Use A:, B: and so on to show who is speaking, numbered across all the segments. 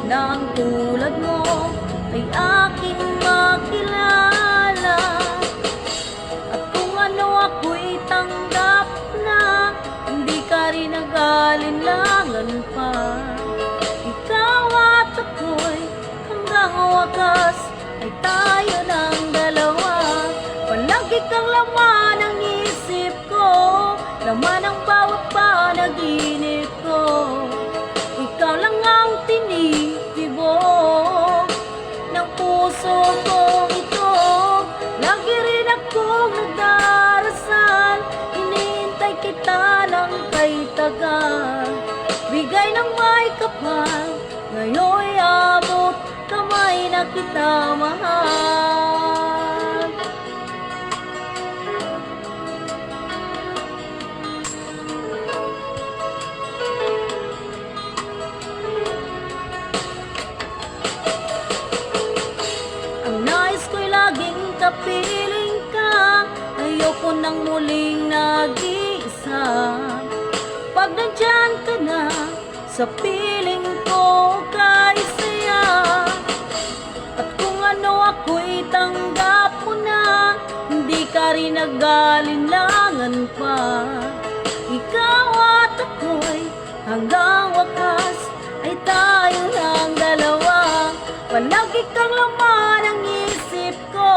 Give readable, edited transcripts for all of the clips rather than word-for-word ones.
A: na ang tulad mo ay aking makilala. At kung ano ako'y tanggap na, hindi ka rin nag-alinlangan pa. Ikaw at ako'y hanggang wakas ay tayo ng dalawa. Palagi kang laman ng isip ko, laman ng bawat panaginip ko. Ikaw lang ang tinitibok ng puso kong ito. Lagi rin akong nagdarasal, hinihintay kita ng kay tagal. Bigay ng may kapal, ngayon'y abot kamay na kita mahal. Ang nais ko'y laging kapiling ka, ayoko nang muling nag-iisa. Pag nandyan ka na, sa piling ko kay saya. At kung ano ako'y tanggap mo na, hindi ka rin nag-alinlangan pa. Ikaw at ako'y hanggang wakas ay tayo ng dalawa. Palagi kang laman ng isip ko,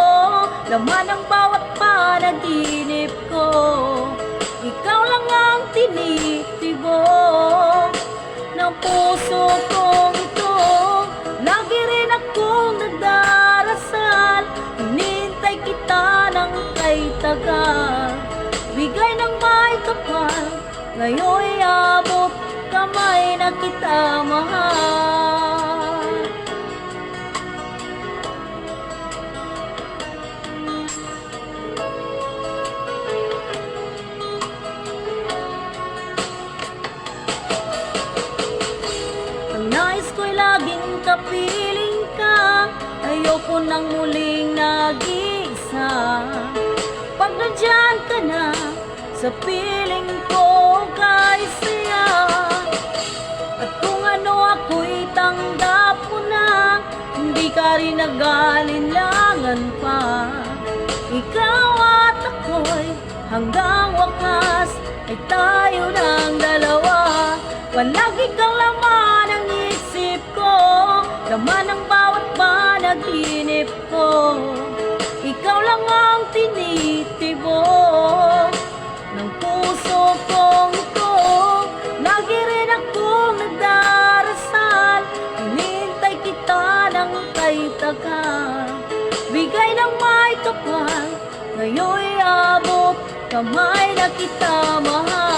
A: laman ng bawat panaginip ko. Ikaw lang ang tinitibok ng puso kong ito. Lagi rin akong nagdarasal, hinihintay kita ng kay tagal. Bigay ng may kapal, ngayon'y abot kamay na kita mahal. Ang nais ko'y laging kapiling ka, ayoko nang muling nag-iisa. Pag nandyan ka na, sa piling ko kay saya. At kung ano ako'y tanggap mo na, hindi ka rin nag-alinlangan pa. Ikaw at ako'y hanggang wakas ay tayo ng dalawa. Palagi kang laman ng isip ko, laman ng bawat panaginip ko. Ikaw lang ang tinitibok ng puso kong ito. Lagi rin akong nagdarasal, hinihintay kita ng kay tagal. Bigay ng may kapal, ngayon'y abot kamay na kita mahal.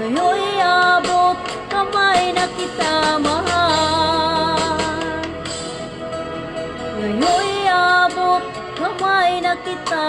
A: Ngayon'y abot kamay na kita mahal. Ngayon'y abot kamay na kita